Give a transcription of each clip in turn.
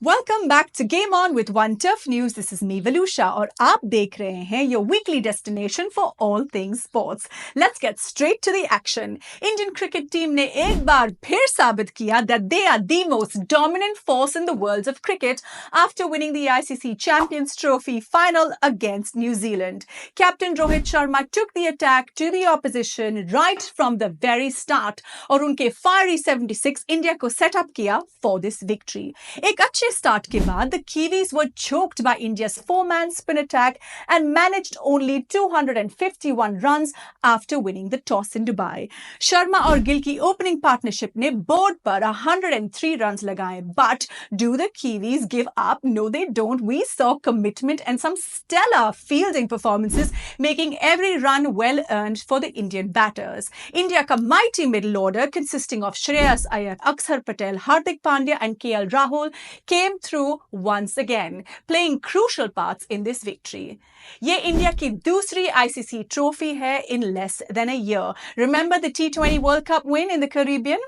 Welcome back to Game On with One Tough News. This is me, Valusha, और आप देख रहे हैं your weekly destination for all things sports. Let's get straight to the action. Indian cricket team ने एक बार फिर साबित किया that they are the most dominant force in the world of cricket after winning the ICC Champions Trophy final against New Zealand. Captain Rohit Sharma took the attack to the opposition right from the very start और उनके fiery 76 India को set up किया for this victory. एक अच्छे start के बाद, the Kiwis were choked by India's four-man spin attack and managed only 251 runs after winning the toss in Dubai. Sharma और गिल की opening partnership ने board पर 103 runs लगाए. But do the Kiwis give up? No, they don't. We saw commitment and some stellar fielding performances, making every run well earned for the Indian batters. India का mighty middle order consisting of Shreyas Iyer, Akshar Patel, Hardik Pandya and KL Rahul came through once again, playing crucial parts in this victory. ये India की दूसरी ICC trophy है in less than a year. Remember the T20 World Cup win in the Caribbean?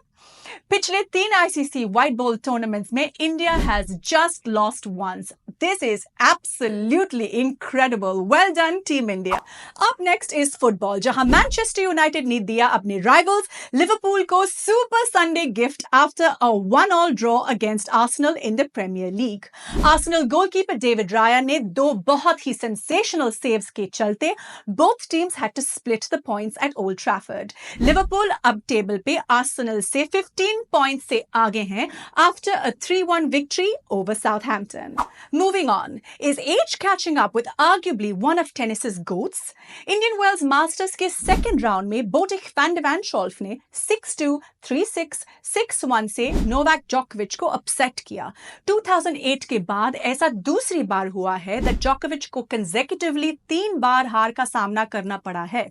पिछले 3 ICC white ball tournaments में India has just lost once. This is absolutely incredible. Well done, Team India. Up next is football, जहां Manchester United ने दिया अपने rivals Liverpool को Super Sunday gift after a 1-1 draw against Arsenal in the Premier League. Arsenal goalkeeper David Raya ने 2 बहुत ही sensational saves के चलते both teams had to split the points at Old Trafford. Liverpool अब table पे Arsenal से 15 points से आगे हैं after a 3-1 victory over Southampton. Moving on, is age catching up with arguably one of tennis's GOATs? Indian Wells Masters के second round में Botic van de Zandschulp ने 6-2, 3-6, 6-1 से Novak Djokovic को upset किया. 2008 के बाद ऐसा दूसरी बार हुआ है that Djokovic को consecutively 3 बार हार का सामना करना पड़ा है.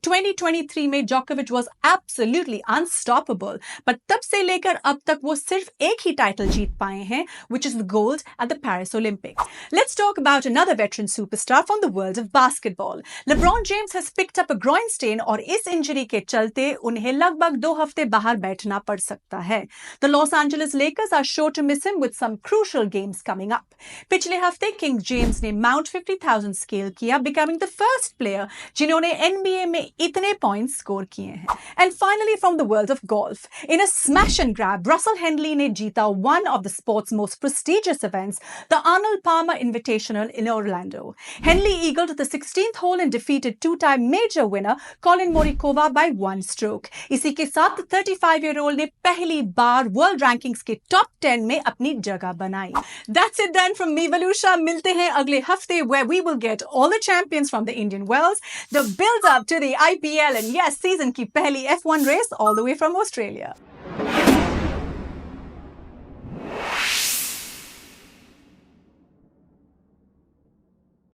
2023 में Djokovic was absolutely unstoppable, but तब से लेकर अब तक वो सिर्फ एक ही टाइटल जीत पाए हैं, which is the gold at the Paris Olympics. Let's talk about another veteran superstar from the world of basketball. LeBron James has picked up a groin stain और इस इंजरी के चलते उन्हें लगभग 2 हफ्ते बाहर बैठना पड़ सकता है. The Los Angeles Lakers are sure to miss him with some crucial games coming up. पिछले हफ्ते King James ने Mount 50,000 स्केल किया, becoming the first player जिन्होंने NBA में इतने पॉइंट्स स्कोर किए हैं. And finally, from the world of golf, in a smash and grab, Russell Henley ने जीता one of the sport's most prestigious events, the Arnold Palmer Invitational in Orlando. Henley eagled the 16th hole and defeated 2-time major winner Colin Morikawa by 1 stroke. इसी के साथ 35-year-old ने पहली बार world rankings के top 10 में अपनी जगह बनाई. That's it done from me, Valusha. मिलते हैं अगले हफ्ते where we will get all the champions from the Indian Wells, the build-up to the IPL and yes, season की पहली F1 race all the way from Australia.